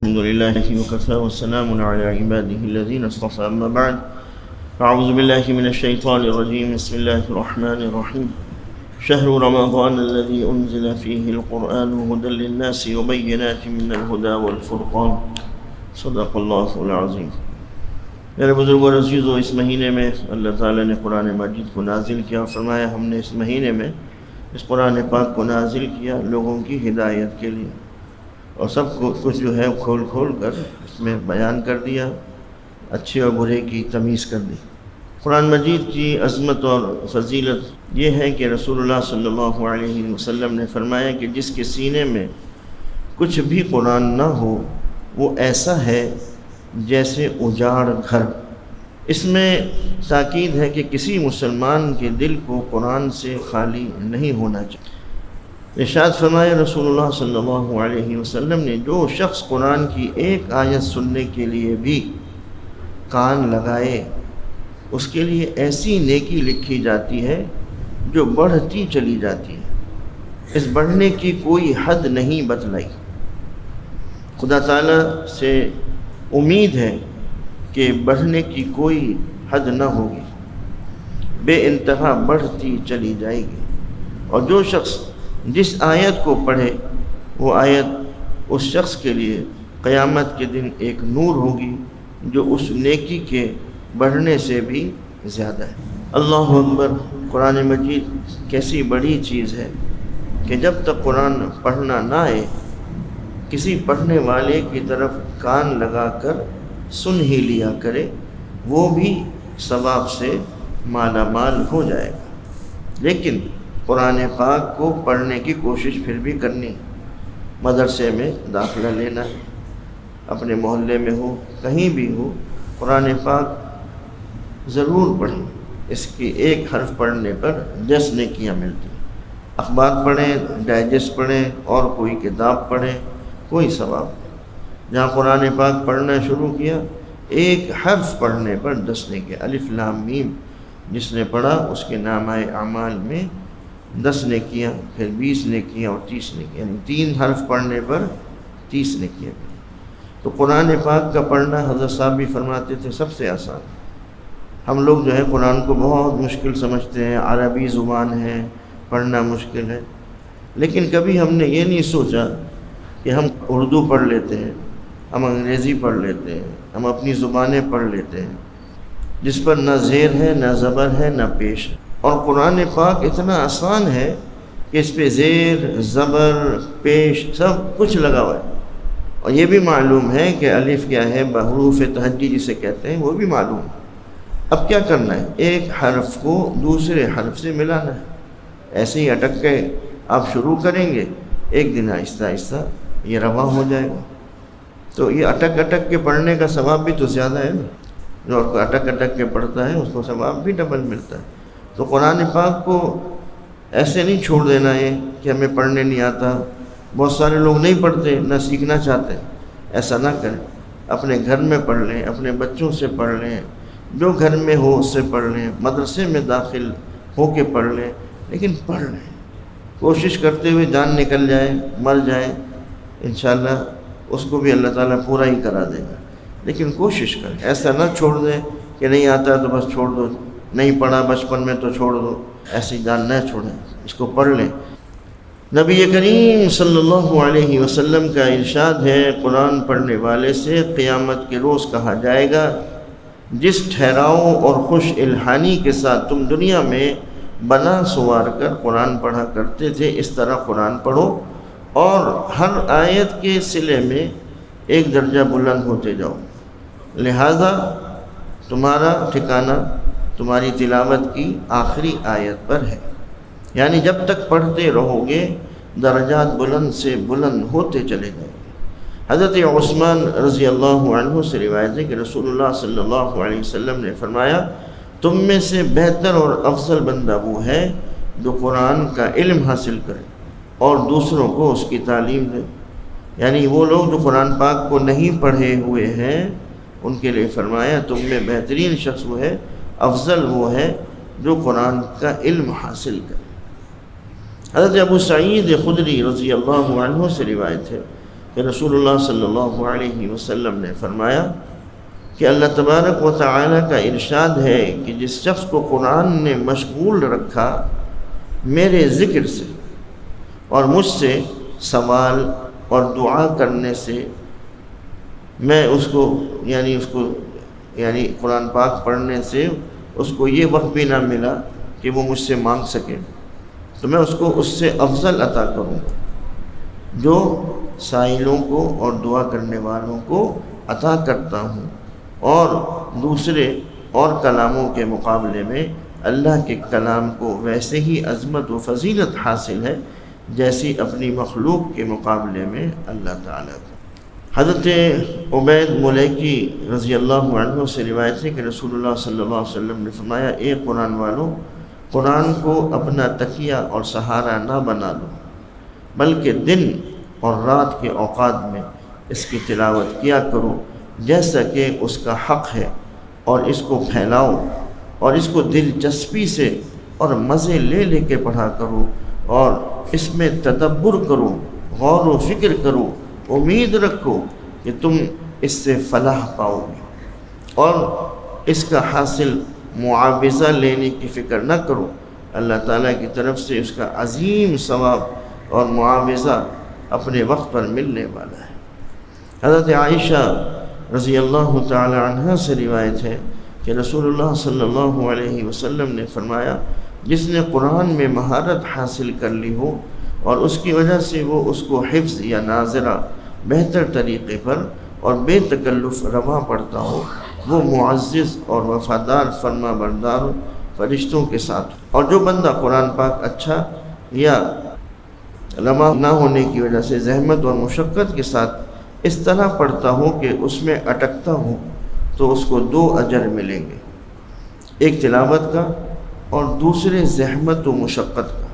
الحمد لله وكفى والسلام على عباده الذين اصطفى أما بعد أعوذ بالله من الشيطان الرجيم بسم الله الرحمن الرحيم شهر رمضان الذي أنزل فيه القرآن هدى للناس وبينات من الهدى والفرقان صدق الله العظيم۔ میرے بزرگ اور عزیزو، اس مہینے میں اللہ تعالیٰ نے قرآن مجید کو نازل کیا اور فرمایا ہم نے اس مہینے میں اس قرآن پاک کو نازل کیا لوگوں کی ہدایت کے لیے، اور سب کچھ جو ہے کھول کر اس میں بیان کر دیا، اچھے اور برے کی تمیز کر دی۔ قرآن مجید کی عظمت اور فضیلت یہ ہے کہ رسول اللہ صلی اللہ علیہ وسلم نے فرمایا کہ جس کے سینے میں کچھ بھی قرآن نہ ہو وہ ایسا ہے جیسے اجاڑ گھر۔ اس میں تاکید ہے کہ کسی مسلمان کے دل کو قرآن سے خالی نہیں ہونا چاہیے۔ ارشاد فرمایا رسول اللہ صلی اللہ علیہ وسلم نے، جو شخص قرآن کی ایک آیت سننے کے لیے بھی کان لگائے اس کے لیے ایسی نیکی لکھی جاتی ہے جو بڑھتی چلی جاتی ہے، اس بڑھنے کی کوئی حد نہیں بتلائی۔ خدا تعالیٰ سے امید ہے کہ بڑھنے کی کوئی حد نہ ہوگی، بے انتہا بڑھتی چلی جائے گی، اور جو شخص جس آیت کو پڑھے وہ آیت اس شخص کے لیے قیامت کے دن ایک نور ہوگی جو اس نیکی کے بڑھنے سے بھی زیادہ ہے۔ اللہ اکبر! قرآن مجید کیسی بڑی چیز ہے کہ جب تک قرآن پڑھنا نہ آئے کسی پڑھنے والے کی طرف کان لگا کر سن ہی لیا کرے، وہ بھی ثواب سے مالا مال ہو جائے گا۔ لیکن قرآن پاک کو پڑھنے کی کوشش پھر بھی کرنی، مدرسے میں داخلہ لینا ہے، اپنے محلے میں ہو کہیں بھی ہو قرآن پاک ضرور پڑھیں۔ اس کی ایک حرف پڑھنے پر 10 نیکیاں ملتی ہیں۔ اخبار پڑھیں، ڈائجسٹ پڑھیں اور کوئی کتاب پڑھیں، کوئی ثواب نہیں۔ جہاں قرآن پاک پڑھنا شروع کیا ایک حرف پڑھنے پر 10 نیکیاں۔ الف لام میم جس نے پڑھا اس کے نامہ اعمال میں 10 نیکیاں، پھر 20 نیکیاں اور 30 نیکیاں، یعنی 3 حرف پڑھنے پر 30 نیکیاں۔ تو قرآن پاک کا پڑھنا حضرت صاحب بھی فرماتے تھے سب سے آسان۔ ہم لوگ جو ہے قرآن کو بہت مشکل سمجھتے ہیں، عربی زبان ہے، پڑھنا مشکل ہے، لیکن کبھی ہم نے یہ نہیں سوچا کہ ہم اردو پڑھ لیتے ہیں، ہم انگریزی پڑھ لیتے ہیں، ہم اپنی زبانیں پڑھ لیتے ہیں جس پر نہ زیر ہے، نہ زبر ہے، نہ پیش ہے، اور قرآن پاک اتنا آسان ہے کہ اس پہ زیر، زبر، پیش سب کچھ لگا ہوا ہے، اور یہ بھی معلوم ہے کہ الف کیا ہے، بحروف تہجی جسے کہتے ہیں، وہ بھی معلوم ہے۔ اب کیا کرنا ہے؟ ایک حرف کو دوسرے حرف سے ملانا ہے۔ ایسے ہی اٹک کے آپ شروع کریں گے، ایک دن آہستہ آہستہ یہ رواں ہو جائے گا۔ تو یہ اٹک کے پڑھنے کا ثواب بھی تو زیادہ ہے نا، جو اٹک کے پڑھتا ہے اس کو ثواب بھی ڈبل ملتا ہے۔ تو قرآن پاک کو ایسے نہیں چھوڑ دینا ہے کہ ہمیں پڑھنے نہیں آتا۔ بہت سارے لوگ نہیں پڑھتے، نہ سیکھنا چاہتے، ایسا نہ کریں۔ اپنے گھر میں پڑھ لیں، اپنے بچوں سے پڑھ لیں، جو گھر میں ہو اس سے پڑھ لیں، مدرسے میں داخل ہو کے پڑھ لیں، لیکن پڑھ لیں۔ کوشش کرتے ہوئے جان نکل جائے، مر جائے، انشاءاللہ اس کو بھی اللہ تعالیٰ پورا ہی کرا دے گا، لیکن کوشش کریں۔ ایسا نہ چھوڑ دیں کہ نہیں آتا تو بس چھوڑ دو، نہیں پڑھا بچپن میں تو چھوڑ دو، ایسی جان نہ چھوڑیں، اس کو پڑھ لیں۔ نبی کریم صلی اللہ علیہ وسلم کا ارشاد ہے، قرآن پڑھنے والے سے قیامت کے روز کہا جائے گا، جس ٹھہراؤ اور خوش الحانی کے ساتھ تم دنیا میں بنا سوار کر قرآن پڑھا کرتے تھے اس طرح قرآن پڑھو، اور ہر آیت کے صلے میں ایک درجہ بلند ہوتے جاؤ، لہذا تمہارا ٹھکانہ تمہاری تلاوت کی آخری آیت پر ہے، یعنی جب تک پڑھتے رہو گے درجات بلند سے بلند ہوتے چلے جائیں گے۔ حضرت عثمان رضی اللہ عنہ سے روایت ہے کہ رسول اللہ صلی اللہ علیہ وسلم نے فرمایا، تم میں سے بہتر اور افضل بندہ وہ ہے جو قرآن کا علم حاصل کرے اور دوسروں کو اس کی تعلیم دے۔ یعنی وہ لوگ جو قرآن پاک کو نہیں پڑھے ہوئے ہیں ان کے لیے فرمایا تم میں بہترین شخص وہ ہے، افضل وہ ہے جو قرآن کا علم حاصل کرے۔ حضرت ابو سعید خدری رضی اللہ عنہ سے روایت ہے کہ رسول اللہ صلی اللہ علیہ وسلم نے فرمایا کہ اللہ تبارک و تعالی کا ارشاد ہے کہ جس شخص کو قرآن نے مشغول رکھا میرے ذکر سے اور مجھ سے سوال اور دعا کرنے سے، میں اس کو قرآن پاک پڑھنے سے اس کو یہ وقت بھی نہ ملا کہ وہ مجھ سے مانگ سکے، تو میں اس کو اس سے افضل عطا کروں گا جو سائلوں کو اور دعا کرنے والوں کو عطا کرتا ہوں، اور دوسرے اور کلاموں کے مقابلے میں اللہ کے کلام کو ویسے ہی عظمت و فضیلت حاصل ہے جیسی اپنی مخلوق کے مقابلے میں اللہ تعالیٰ کو۔ حضرت عبید ملیکی رضی اللہ عنہ سے روایت ہے کہ رسول اللہ صلی اللہ علیہ وسلم نے فرمایا، اے قرآن والوں، قرآن کو اپنا تکیہ اور سہارا نہ بنا لو، بلکہ دن اور رات کے اوقات میں اس کی تلاوت کیا کرو جیسا کہ اس کا حق ہے، اور اس کو پھیلاؤ اور اس کو دلچسپی سے اور مزے لے لے کے پڑھا کرو، اور اس میں تدبر کرو، غور و فکر کرو، امید رکھو کہ تم اس سے فلاح پاؤ گے، اور اس کا حاصل معاوضہ لینے کی فکر نہ کرو، اللہ تعالیٰ کی طرف سے اس کا عظیم ثواب اور معاوضہ اپنے وقت پر ملنے والا ہے۔ حضرت عائشہ رضی اللہ تعالی عنہ سے روایت ہے کہ رسول اللہ صلی اللہ علیہ وسلم نے فرمایا، جس نے قرآن میں مہارت حاصل کر لی ہو اور اس کی وجہ سے وہ اس کو حفظ یا ناظرہ بہتر طریقے پر اور بے تکلف رواں پڑھتا ہو، وہ معزز اور وفادار فرما بردار فرشتوں کے ساتھ، اور جو بندہ قرآن پاک اچھا یا رواں نہ ہونے کی وجہ سے زحمت اور مشقت کے ساتھ اس طرح پڑھتا ہو کہ اس میں اٹکتا ہو، تو اس کو 2 اجر ملیں گے، ایک تلاوت کا اور دوسرے زحمت و مشقت کا۔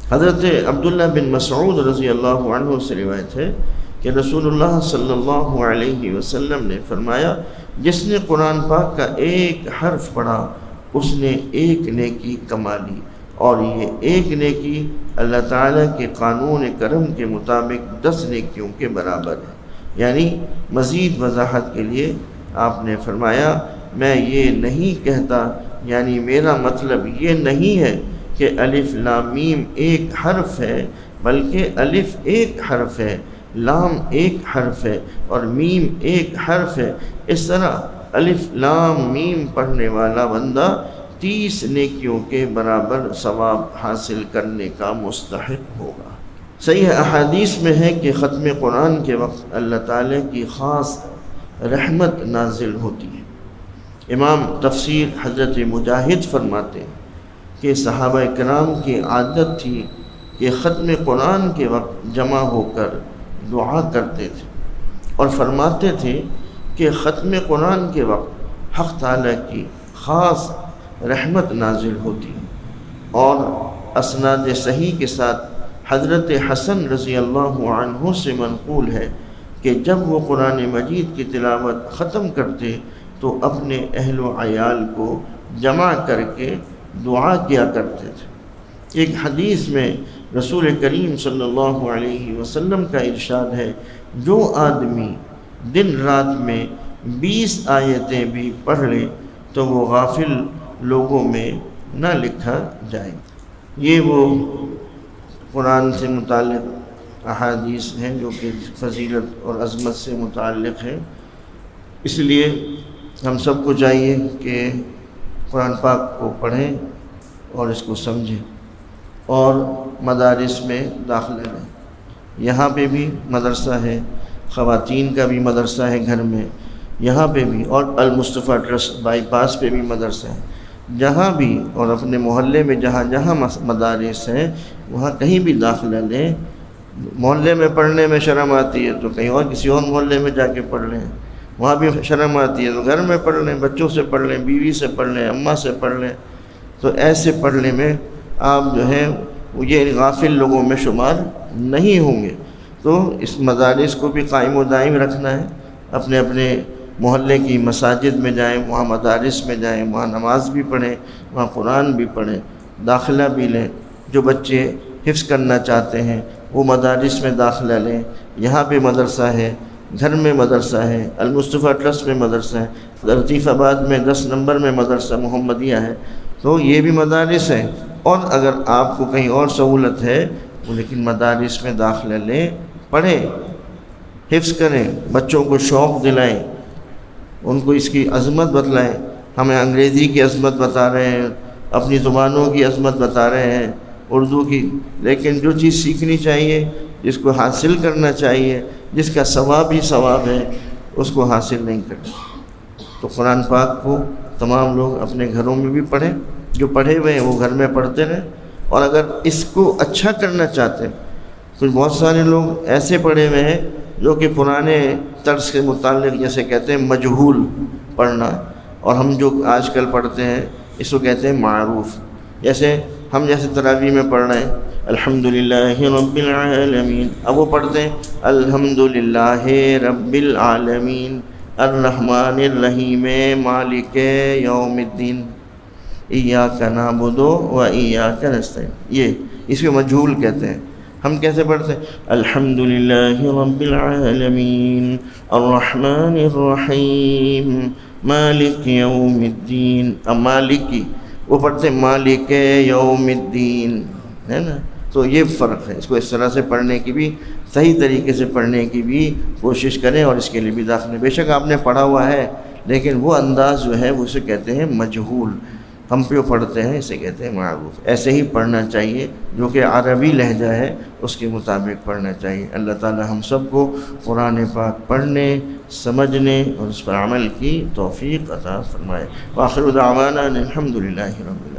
حضرت عبداللہ بن مسعود رضی اللہ عنہ سے روایت ہے کہ رسول اللہ صلی اللہ علیہ وسلم نے فرمایا، جس نے قرآن پاک کا ایک حرف پڑھا اس نے ایک نیکی کما لی، اور یہ ایک نیکی اللہ تعالیٰ کے قانون کرم کے مطابق 10 نیکیوں کے برابر ہے۔ یعنی مزید وضاحت کے لیے آپ نے فرمایا، میں یہ نہیں کہتا، یعنی میرا مطلب یہ نہیں ہے کہ الف لام میم ایک حرف ہے، بلکہ الف ایک حرف ہے، لام ایک حرف ہے اور میم ایک حرف ہے۔ اس طرح الف لام میم پڑھنے والا بندہ 30 نیکیوں کے برابر ثواب حاصل کرنے کا مستحق ہوگا۔ صحیح احادیث میں ہے کہ ختم قرآن کے وقت اللہ تعالیٰ کی خاص رحمت نازل ہوتی ہے۔ امام تفسیر حضرت مجاہد فرماتے ہیں کہ صحابہ کرام کی عادت تھی کہ ختم قرآن کے وقت جمع ہو کر دعا کرتے تھے، اور فرماتے تھے کہ ختم قرآن کے وقت حق تعالیٰ کی خاص رحمت نازل ہوتی ہے۔ اور اسناد صحیح کے ساتھ حضرت حسن رضی اللہ عنہ سے منقول ہے کہ جب وہ قرآن مجید کی تلاوت ختم کرتے تو اپنے اہل و عیال کو جمع کر کے دعا کیا کرتے تھے۔ ایک حدیث میں رسول کریم صلی اللہ علیہ وسلم کا ارشاد ہے، جو آدمی دن رات میں 20 آیتیں بھی پڑھ لے تو وہ غافل لوگوں میں نہ لکھا جائے۔ یہ وہ قرآن سے متعلق احادیث ہیں جو کہ فضیلت اور عظمت سے متعلق ہے۔ اس لیے ہم سب کو چاہیے کہ قرآن پاک کو پڑھیں اور اس کو سمجھیں، اور مدارس میں داخلہ لیں۔ یہاں پہ بھی مدرسہ ہے، خواتین کا بھی مدرسہ ہے گھر میں، یہاں پہ بھی، اور المصطفیٰ ٹرسٹ بائی پاس پہ بھی مدرسہ ہے۔ جہاں بھی اور اپنے محلے میں جہاں جہاں مدارس ہیں وہاں کہیں بھی داخلہ لیں۔ محلے میں پڑھنے میں شرم آتی ہے تو کہیں اور کسی اور محلے میں جا کے پڑھ لیں، وہاں بھی شرم آتی ہے تو گھر میں پڑھ لیں، بچوں سے پڑھ لیں، بیوی سے پڑھ لیں، اماں سے پڑھ لیں۔ تو ایسے پڑھنے میں آپ جو ہیں یہ غافل لوگوں میں شمار نہیں ہوں گے۔ تو اس مدارس کو بھی قائم و دائم رکھنا ہے، اپنے اپنے محلے کی مساجد میں جائیں، وہاں مدارس میں جائیں، وہاں نماز بھی پڑھیں، وہاں قرآن بھی پڑھیں، داخلہ بھی لیں۔ جو بچے حفظ کرنا چاہتے ہیں وہ مدارس میں داخلہ لیں۔ یہاں پہ مدرسہ ہے، گھر میں مدرسہ ہے، المصطفیٰ ٹرسٹ میں مدرسہ ہے، لطیف آباد میں 10 نمبر میں مدرسہ محمدیہ ہے، تو یہ بھی مدارس ہے۔ اور اگر آپ کو کہیں اور سہولت ہے لیکن مدارس میں داخلہ لیں، پڑھیں، حفظ کریں، بچوں کو شوق دلائیں، ان کو اس کی عظمت بتلائیں۔ ہمیں انگریزی کی عظمت بتا رہے ہیں، اپنی زبانوں کی عظمت بتا رہے ہیں، اردو کی، لیکن جو چیز سیکھنی چاہیے، جس کو حاصل کرنا چاہیے، جس کا ثواب ہی ثواب ہے، اس کو حاصل نہیں کرنا۔ تو قرآن پاک کو تمام لوگ اپنے گھروں میں بھی پڑھیں، جو پڑھے ہوئے ہیں وہ گھر میں پڑھتے رہیں، اور اگر اس کو اچھا کرنا چاہتے ہیں تو بہت سارے لوگ ایسے پڑھے ہوئے ہیں جو کہ پرانے طرز کے متعلق، جیسے کہتے ہیں مجہول پڑھنا، اور ہم جو آج کل پڑھتے ہیں اس کو کہتے ہیں معروف۔ جیسے ہم تراویح میں پڑھ رہے ہیں الحمدللہ رب العالمین، اب وہ پڑھتے ہیں الحمدللہ رب العالمین الرحمن الرحیم مالک یوم الدین ایاک نعبد و ایاک نستعین، یہ اس کو مجہول کہتے ہیں۔ ہم کیسے پڑھتے ہیں الحمدللہ رب العالمین الرحمن الرحیم مالک یوم الدین، اب مالک کی وہ پڑھتے ہیں مالک یوم الدین، ہے نا؟ تو یہ فرق ہے۔ اس کو اس طرح سے پڑھنے کی بھی، صحیح طریقے سے پڑھنے کی بھی کوشش کریں، اور اس کے لیے بھی داخلے، بے شک آپ نے پڑھا ہوا ہے لیکن وہ انداز جو ہے وہ اسے کہتے ہیں مجہول، ہم جو پڑھتے ہیں اسے کہتے ہیں معروف۔ ایسے ہی پڑھنا چاہیے، جو کہ عربی لہجہ ہے اس کے مطابق پڑھنا چاہیے۔ اللہ تعالی ہم سب کو قرآن پاک پڑھنے، سمجھنے اور اس پر عمل کی توفیق عطا فرمائے۔ وآخر دعوانا الحمدللہ رب العالمین۔